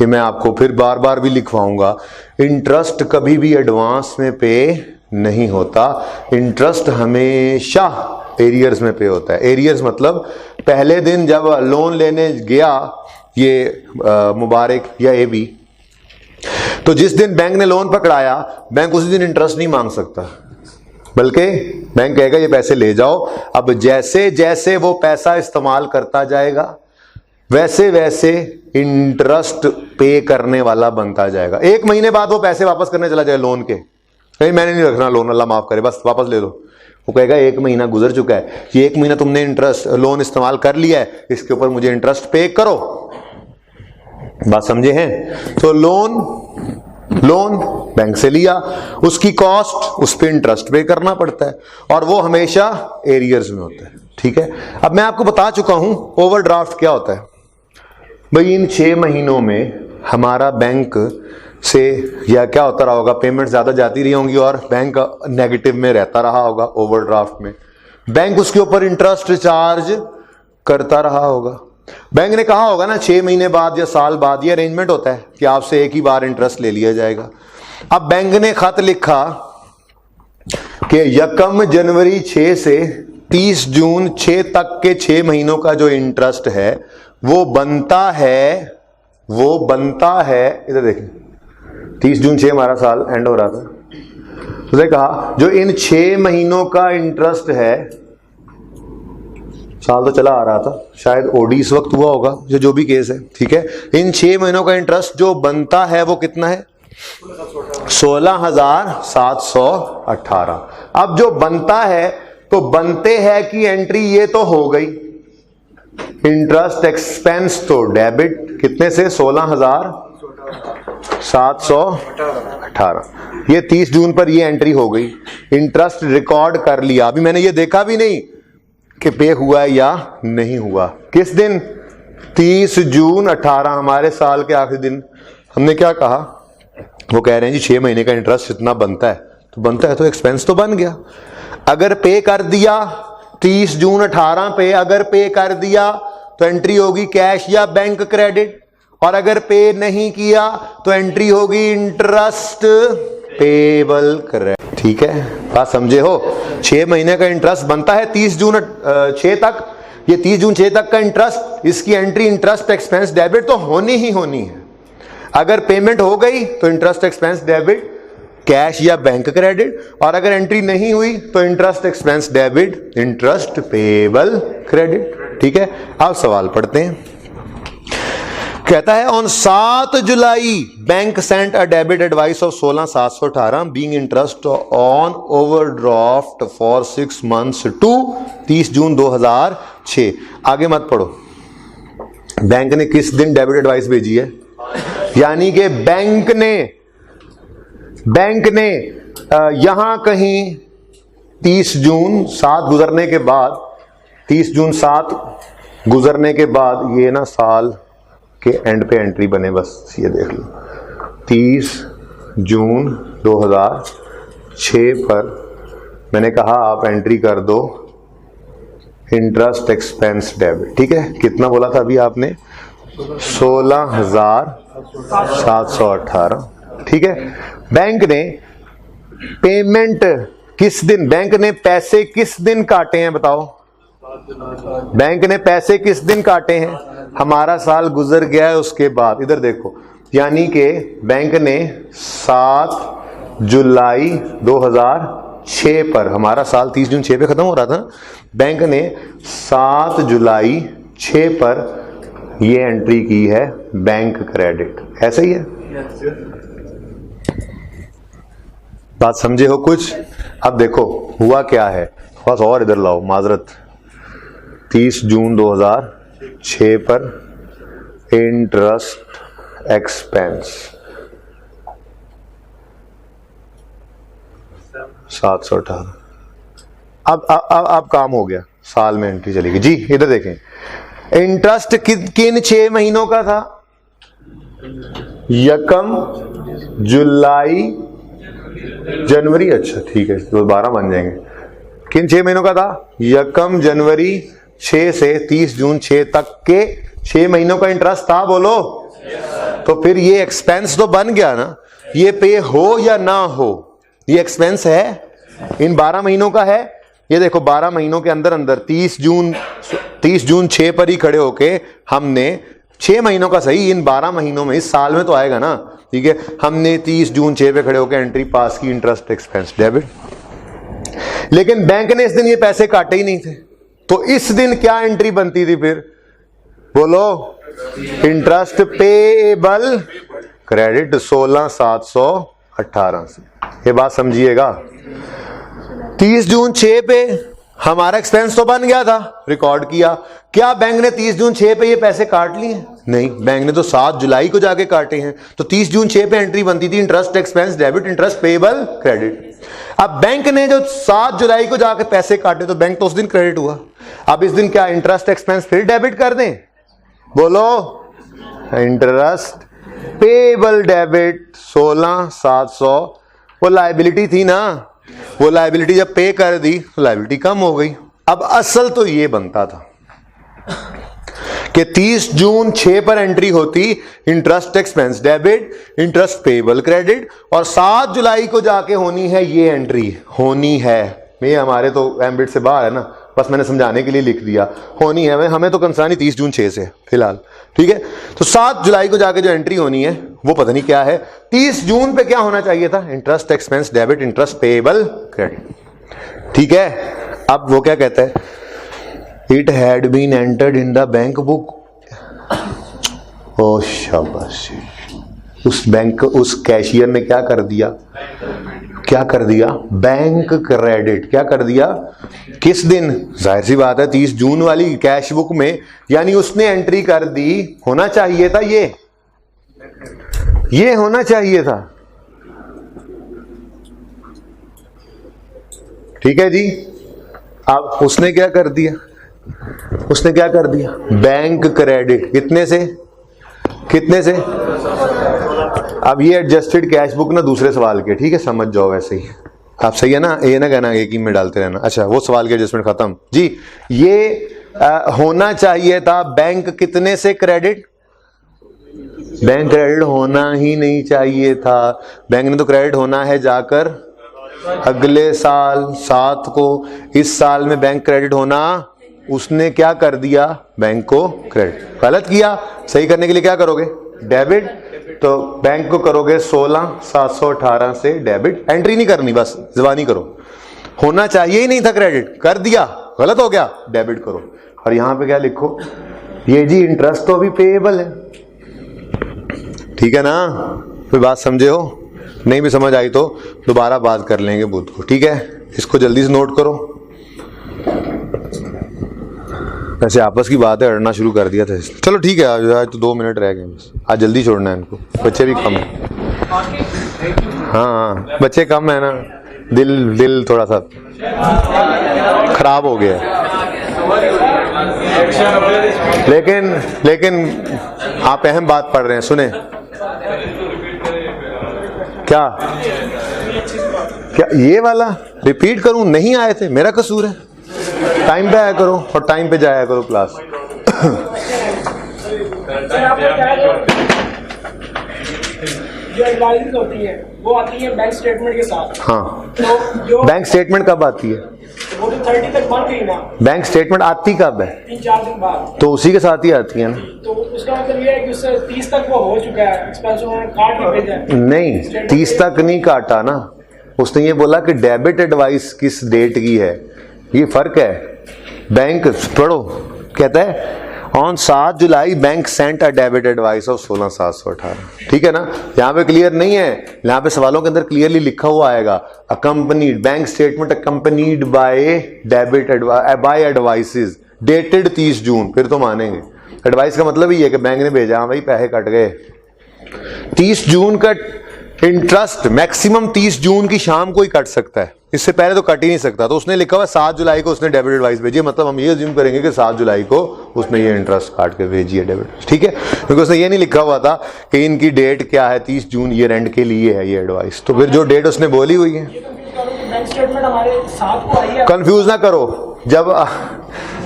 ये मैं आपको फिर बार बार भी लिखवाऊंगा, इंटरेस्ट कभी भी एडवांस में पे नहीं होता, इंटरेस्ट हमेशा एरियर्स में पे होता है। एरियर्स मतलब पहले दिन जब लोन लेने गया ये मुबारक या ए बी, तो जिस दिन बैंक ने लोन पकड़ाया बैंक उसी दिन इंटरेस्ट नहीं मांग सकता, बल्कि बैंक कहेगा ये पैसे ले जाओ। अब जैसे जैसे वो पैसा इस्तेमाल करता जाएगा वैसे वैसे इंटरेस्ट पे करने वाला बनता जाएगा। 1 महीने बाद वो पैसे वापस करने चला जाए लोन के, नहीं मैंने नहीं रखना लोन, अल्लाह माफ करे, बस वापस ले लो। वो कहेगा 1 महीना गुजर चुका है, ये 1 महीना तुमने इंटरेस्ट लोन इस्तेमाल कर लिया है, इसके ऊपर मुझे इंटरेस्ट पे करो। बात समझे हैं? तो लोन बैंक से लिया, उसकी कॉस्ट उस पर इंटरेस्ट पे करना पड़ता है, और वो हमेशा एरियर्स में होता है। ठीक है, अब मैं आपको बता चुका हूं ओवरड्राफ्ट क्या होता है। भाई इन 6 महीनों में हमारा बैंक से या क्या होता रहा होगा, पेमेंट ज्यादा जाती रही होंगी और बैंक नेगेटिव में रहता रहा होगा ओवरड्राफ्ट में, बैंक उसके ऊपर इंटरेस्ट चार्ज करता रहा होगा। बैंक ने कहा होगा ना 6 महीने बाद या साल बाद, ये अरेंजमेंट होता है कि आपसे एक ही बार इंटरेस्ट ले लिया जाएगा। अब बैंक ने खत लिखा कि यकम जनवरी 6 से 30 जून 6 तक के 6 महीनों का जो इंटरेस्ट है वो बनता है, इधर देखें 30 जून 6 हमारा साल एंड हो रहा था, उसने कहा जो इन 6 महीनों का इंटरेस्ट है, साल तो चला आ रहा था, शायद ओडी इस वक्त हुआ होगा, जो भी केस है, ठीक है, इन 6 महीनों का इंटरेस्ट जो बनता है वो कितना है? 16,718। अब जो बनता है तो बनते हैं की एंट्री ये तो हो गई, इंटरेस्ट एक्सपेंस तो डेबिट कितने से? 16,718। ये 30 जून पर ये एंट्री हो गई, इंटरेस्ट रिकॉर्ड कर लिया। अभी मैंने ये देखा भी नहीं कि पे हुआ है या नहीं हुआ। किस दिन? 30 जून 18, हमारे साल के आखिरी दिन। हमने क्या कहा? वो कह रहे हैं जी 6 महीने का इंटरेस्ट इतना बनता है, तो बनता है तो एक्सपेंस तो बन गया। अगर पे कर दिया 30 जून 18 पे अगर पे कर दिया तो एंट्री होगी कैश या बैंक क्रेडिट, और अगर पे नहीं किया तो एंट्री होगी इंटरेस्ट पेबल क्रेडिट। ठीक है, बात समझे हो? 6 महीने का इंटरेस्ट बनता है 30 जून 6 तक, ये 30 जून 6 तक का इंटरेस्ट, इसकी एंट्री इंटरेस्ट एक्सपेंस डेबिट तो होनी ही होनी है। अगर पेमेंट हो गई तो इंटरेस्ट एक्सपेंस डेबिट कैश या बैंक क्रेडिट, और अगर एंट्री नहीं हुई तो interest expense debit interest payable credit. ठीक है, अब सवाल पढ़ते हैं। कहता है on 7 July bank sent a debit advice of 16,718 being interest on overdraft for 6 months to 30 June 2006। आगे मत पढ़ो। बैंक ने किस दिन डेबिट एडवाइस भेजी है? यानी कि बैंक ने यहां कहीं 30 जून 7 गुजरने के बाद, 30 जून 7 गुजरने के बाद ये ना साल के एंड पे एंट्री बने, बस ये देख लो 30 जून 2006 पर मैंने कहा आप एंट्री कर दो इंटरेस्ट एक्सपेंस डेबिट। ठीक है, कितना बोला था अभी आपने? 16,718। ठीक है, बैंक ने पेमेंट किस दिन, बैंक ने पैसे किस दिन काटे हैं बताओ? बैंक ने पैसे किस दिन काटे हैं? हमारा साल गुजर गया है उसके बाद। इधर देखो, यानी कि बैंक ने 7 जुलाई 2006 पर, हमारा साल 30 जून 6 पे खत्म हो रहा था, बैंक ने 7 जुलाई 6 पर ये एंट्री की है बैंक क्रेडिट। ऐसा ही है? बात समझे हो कुछ? अब देखो हुआ क्या है, बस और इधर लाओ, माजरत। 30 जून 2006 पर इंटरेस्ट एक्सपेंस 718। अब काम हो गया, साल में एंट्री चलेगी जी। इधर देखें, इंटरेस्ट किन 6 महीनों का था? यकम, जुलाई, जनवरी। अच्छा ठीक है, तो 12 बन जाएंगे। किन 6 महीनों का था? यकम जनवरी 6 से 30 जून 6 तक के 6 महीनों का इंटरेस्ट था। बोलो तो फिर ये एक्सपेंस तो बन गया ना, ये पे हो या ना हो, ये एक्सपेंस है, इन 12 महीनों का है। ये देखो 12 महीनों के अंदर अंदर 30 जून 6 पर ही खड़े होके हमने 6 महीनों का सही, इन 12 महीनों में, इस साल में तो आएगा ना। ठीक है, हमने 30 जून 6 पे खड़े होकर एंट्री पास की इंटरेस्ट एक्सपेंस डेबिट। लेकिन बैंक ने इस दिन ये पैसे काटे ही नहीं थे, तो इस दिन क्या एंट्री बनती थी फिर? बोलो, इंटरेस्ट पेएबल क्रेडिट 16,718 से। ये बात समझिएगा। 30 जून 6 पे हमारा एक्सपेंस तो बन गया था, रिकॉर्ड किया। क्या बैंक ने 30 जून 6 पे ये पैसे काट लिए? नहीं, बैंक ने तो 7 जुलाई को जाके काटे हैं। तो 30 जून 6 पे एंट्री बनती थी interest expense debit interest payable credit. अब बैंक ने जो 7 जुलाई को जाके पैसे काटे तो बैंक तो उस दिन क्रेडिट हुआ। अब इस दिन क्या इंटरेस्ट एक्सपेंस फिर डेबिट कर दें? बोलो, इंटरेस्ट पेएबल डेबिट 16,700। वो लायबिलिटी थी ना, वो लायबिलिटी जब पे कर दी तो लायबिलिटी कम हो गई। अब असल तो ये बनता था कि 30 जून 6 पर एंट्री होती interest expense debit interest payable credit, और 7 जुलाई को जाके होनी है ये एंट्री, होनी है। ये हमारे तो एम्बिट से बाहर है ना, बस मैंने समझाने के लिए लिख दिया, होनी है। हमें तो कंसर्न ही 30 जून 6 से फिलहाल। ठीक है, तो 7 जुलाई को जाके जो एंट्री होनी है वो पता नहीं क्या है। 30 जून पे क्या होना चाहिए था? Interest expense debit interest payable credit. ठीक है, अब वो क्या कहता है? It had been entered in the bank book. ओ शाबाश, उस बैंक, उस कैशियर ने क्या कर दिया? क्या कर दिया? Bank credit. क्या कर दिया? किस दिन? जाहिर सी बात है 30 जून वाली कैश बुक में, यानी उसने एंट्री कर दी। होना चाहिए था ये होना चाहिए था। ठीक है जी। अब उसने क्या कर दिया? उसने क्या कर दिया? Bank credit. कितने से? कितने से? अब ये एडजस्टेड कैश बुक ना दूसरे सवाल के, ठीक है, समझ जाओ वैसे ही। आप सही है ना, ये ना कहना एक ही में डालते रहना। अच्छा, वो सवाल की एडजस्टमेंट खत्म जी। ये होना चाहिए था बैंक कितने से क्रेडिट, बैंक क्रेडिट होना ही नहीं चाहिए था। बैंक ने तो क्रेडिट होना है जाकर अगले साल 7 को। इस साल में बैंक क्रेडिट होना, उसने क्या कर दिया, बैंक को क्रेडिट। गलत किया, सही करने के लिए क्या करोगे, डेबिट। तो बैंक को करोगे 16,718 से डेबिट, एंट्री नहीं करनी, बस ज़बानी करो। होना चाहिए ही नहीं था क्रेडिट, कर दिया, गलत हो गया, डेबिट करो। और यहां पे क्या लिखो, ये जी इंटरेस्ट तो अभी पेएबल है, ठीक है ना। कोई बात समझे हो, नहीं भी समझ आई तो दोबारा बात कर लेंगे बुध को, ठीक है। इसको जल्दी से नोट करो। वैसे आपस की बात है, अड़ना शुरू कर दिया था। चलो ठीक है, आज तो 2 मिनट रह गए बस, आज जल्दी छोड़ना है इनको, बच्चे भी कम है। हाँ, बच्चे कम है ना, दिल थोड़ा सा खराब हो गया है। लेकिन आप अहम बात पढ़ रहे हैं, सुने क्या ये वाला रिपीट करूं, नहीं आए थे, मेरा कसूर है। टाइम पे आया करो और टाइम पे जाया करो क्लास। जो एडवाइस होती है वो आती है बैंक स्टेटमेंट के साथ। हाँ, तो जो बैंक स्टेटमेंट कब आती है, वो तो 30 तक बन गई ना, बैंक स्टेटमेंट आती कब है, 3-4 दिन बाद। तो उसी के साथ ही आती है ना। तो उसका मतलब ये है कि उससे 30 तक वो हो चुका है, एक्सपेंस उन्होंने काट के भेजा है। नहीं, 30 तक नहीं काटा ना, उसने ये बोला कि डेबिट एडवाइस किस डेट की है, ये फर्क है। बैंक पढ़ो, कहता है on 7 July bank sent a debit advice of 16,718, ठीक है ना। यहाँ पे क्लियर नहीं है, यहाँ पे सवालों के अंदर क्लियरली लिखा हुआ आएगा accompanied, bank statement accompanied by debit bye advices dated 30 जून, फिर तो मानेंगे। एडवाइस का मतलब ही है कि बैंक ने भेजा, हाँ भाई पैसे कट गए। 30 जून का इंटरेस्ट मैक्सिमम 30 जून की शाम को ही कट सकता है, इससे पहले तो कट ही नहीं सकता। तो उसने लिखा हुआ 7 जुलाई को उसने डेबिट एडवाइस भेजी, मतलब हम ये अज्यूम करेंगे कि 7 जुलाई को उसने ये इंटरेस्ट काट के भेजी है डेबिट, ठीक है। क्योंकि उसने ये नहीं लिखा हुआ था कि इनकी डेट क्या है, 30 जून ईयर एंड के लिए है ये एडवाइस। तो फिर जो डेट उसने बोली हुई है, बैंक स्टेटमेंट हमारे साथ को आई है। कंफ्यूज ना करो।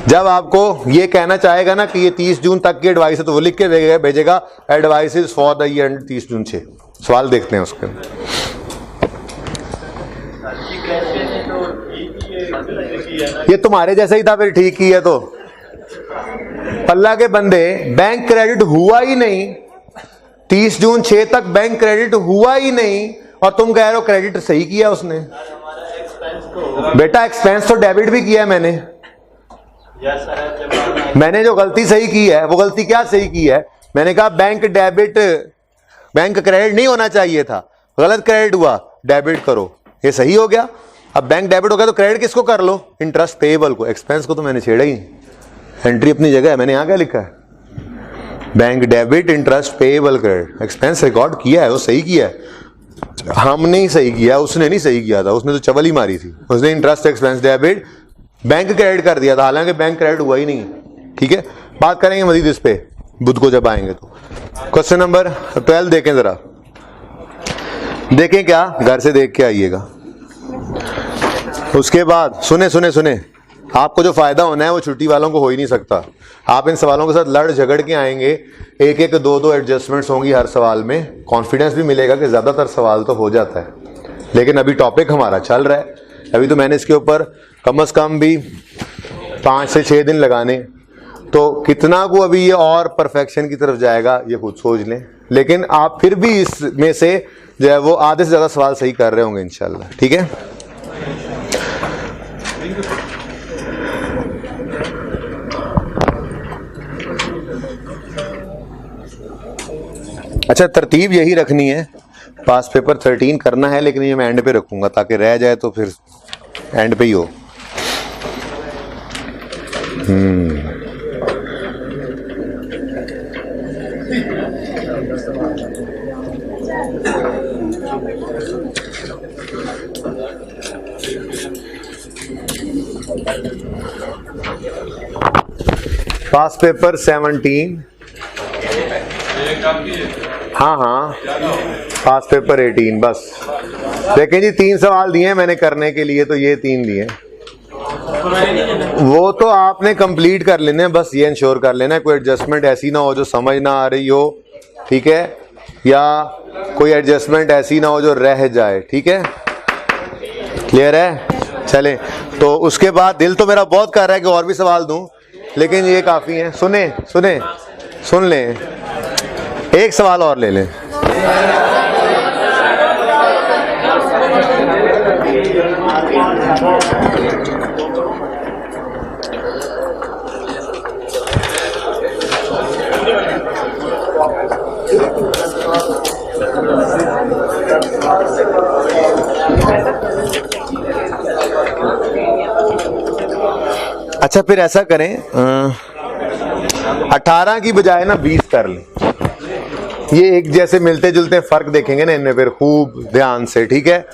जब आपको ये कहना चाहेगा ना कि ये 30 जून तक की एडवाइस है, तो वो लिख के भेजेगा advices for the year and 30 जून से। सवाल देखते हैं उसके। ये तुम्हारे जैसा ही था, फिर ठीक ही है। तो पल्ला के बंदे, बैंक क्रेडिट हुआ ही नहीं, 30 जून 6 तक बैंक क्रेडिट हुआ ही नहीं, और तुम कह रहे हो क्रेडिट सही किया उसने। बेटा एक्सपेंस तो डेबिट भी किया है मैंने जो गलती सही की है, वो गलती क्या सही की है, मैंने कहा बैंक डेबिट, बैंक क्रेडिट नहीं होना चाहिए था, गलत क्रेडिट हुआ, डेबिट करो, ये सही हो गया। अब बैंक डेबिट हो गया तो क्रेडिट किसको कर लो, इंटरेस्ट पेएबल को। एक्सपेंस को तो मैंने छेड़ा ही नहीं, एंट्री अपनी जगह है। मैंने यहां क्या लिखा है, bank debit interest payable credit, expense record किया है, वो सही किया है। हमने ही सही किया, उसने नहीं सही किया था, उसने तो चवल ही मारी थी। उसने interest expense debit bank credit कर दिया था, हालांकि बैंक क्रेडिट हुआ ही नहीं, ठीक है। बात करेंगे मजीद इस पे बुध को जब आएंगे। तो क्वेश्चन नंबर 12 देखें जरा, देखें क्या, घर से देख के आइएगा। उसके बाद सुने, आपको जो फायदा होना है वो छुट्टी वालों को हो ही नहीं सकता। आप इन सवालों के साथ लड़ झगड़ के आएंगे, एक एक 2-2 एडजस्टमेंट्स होंगी हर सवाल में, कॉन्फिडेंस भी मिलेगा कि ज्यादातर सवाल तो हो जाता है। लेकिन अभी टॉपिक हमारा चल रहा है, अभी तो मैंने इसके ऊपर कम से कम भी 5 से 6 दिन लगाने, तो कितना को अभी ये और परफेक्शन की तरफ जाएगा ये खुद सोच लें। लेकिन आप फिर भी इसमें से जो है वो आधे से ज्यादा सवाल सही कर रहे होंगे इंशाल्लाह, ठीक है। अच्छा, तरतीब यही रखनी है, पास पेपर 13 करना है, लेकिन ये मैं एंड पे रखूंगा ताकि रह जाए तो फिर एंड पे ही हो। पास पेपर 17 हाँ हाँ, पास पेपर 18 बस। देखें जी 3 सवाल दिए हैं मैंने करने के लिए, तो ये 3 दिए। वो तो आपने कंप्लीट कर लेने हैं, बस ये इंश्योर कर लेना है कोई एडजस्टमेंट ऐसी ना हो जो समझ ना आ रही हो, ठीक है, या कोई एडजस्टमेंट ऐसी ना हो जो रह जाए, ठीक है, क्लियर है। चलें, तो उसके बाद दिल तो मेरा बहुत कर रहा है कि और भी सवाल दूं, लेकिन ये काफ़ी है। सुने सुने सुन लें, एक सवाल और ले लें। अच्छा फिर ऐसा करें, 18 की बजाय ना 20 कर लें। ये एक जैसे मिलते जुलते फर्क देखेंगे ना इनमें फिर खूब ध्यान से, ठीक है।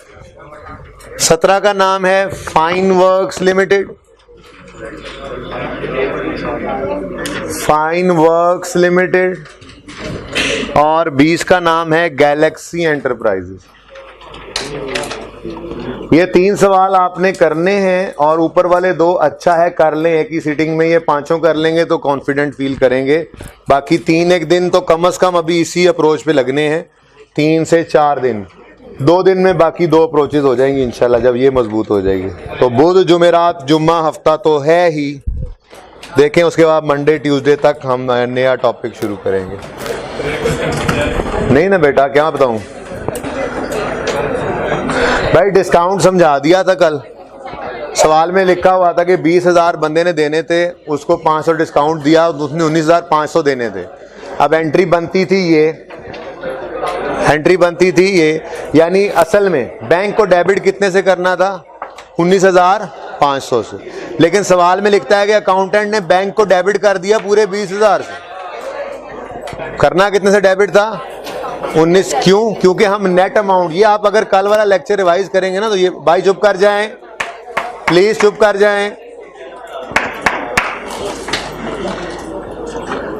17 का नाम है fine works limited, fine works limited, और 20 का नाम है गैलेक्सी एंटरप्राइजेस। ये 3 सवाल आपने करने हैं, और ऊपर वाले 2 अच्छा है कर लें एक ही सीटिंग में, ये 5 कर लेंगे तो कॉन्फिडेंट फील करेंगे। बाकी 3 एक दिन तो कम से कम अभी इसी अप्रोच पे लगने हैं, 3 से 4 दिन, 2 दिन में बाकी 2 अप्रोचेज हो जाएंगी इंशाल्लाह जब ये मजबूत हो जाएगी। तो बुध जुमेरात जुम्मा हफ्ता तो है ही, देखें उसके बाद मंडे ट्यूसडे तक हम नया टॉपिक शुरू करेंगे। नहीं ना बेटा, क्या बताऊं भाई, डिस्काउंट समझा दिया था कल, सवाल में लिखा हुआ था कि 20,000 बंदे ने देने थे, उसको 500 डिस्काउंट दिया, उसने 19,500 देने थे। अब एंट्री बनती थी ये, एंट्री बनती थी ये, यानी असल में बैंक को डेबिट कितने से करना था, 19,500 से, लेकिन सवाल में लिखता है कि अकाउंटेंट ने बैंक को डेबिट कर दिया पूरे 20,000 से। करना कितने से डेबिट था, 19। क्यों? क्योंकि हम नेट अमाउंट, ये आप अगर कल वाला लेक्चर रिवाइज करेंगे ना तो ये, भाई चुप कर जाएं प्लीज, चुप कर जाएं,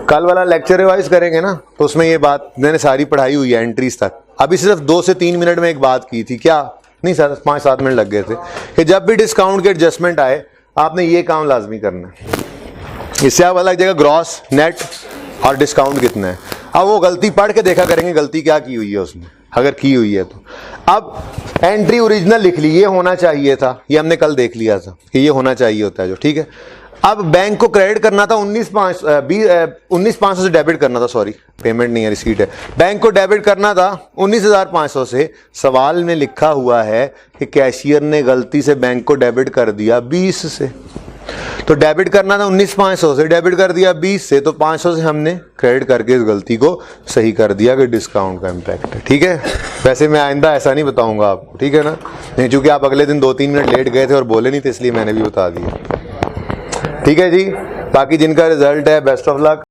कल वाला लेक्चर रिवाइज करेंगे ना तो उसमें ये बात मैंने सारी पढ़ाई हुई है एंट्रीज तक। अभी सिर्फ 2 से 3 मिनट में एक बात की थी, क्या नहीं सर 5-7 मिनट लग गए थे, कि जब भी डिस्काउंट के एडजस्टमेंट आए आपने ये काम लाजमी करना है। इससे आप अलग जगह ग्रॉस नेट और डिस्काउंट कितना है, अब वो गलती पढ़ के देखा करेंगे गलती क्या की हुई है उसने, अगर की हुई है तो। अब एंट्री ओरिजिनल लिख ली, ये होना चाहिए था, ये हमने कल देख लिया था कि ये होना चाहिए होता है जो, ठीक है। अब बैंक को क्रेडिट करना था 19,500 से डेबिट करना था, सॉरी पेमेंट नहीं है रिसीट है, बैंक को डेबिट करना था 19,500 से। सवाल में लिखा हुआ है कि कैशियर ने गलती से बैंक को डेबिट कर दिया 20 से, तो डेबिट करना था 19,500 से, डेबिट कर दिया 20 से, तो 500 से हमने क्रेडिट करके इस गलती को सही कर दिया कि डिस्काउंट का इम्पैक्ट है, ठीक है। वैसे मैं आइंदा ऐसा नहीं बताऊंगा आपको, ठीक है ना, नहीं चूंकि आप अगले दिन 2-3 मिनट लेट गए थे और बोले नहीं थे, इसलिए मैंने भी बता दिया, ठीक है जी। बाकी जिनका रिजल्ट है बेस्ट ऑफ लक।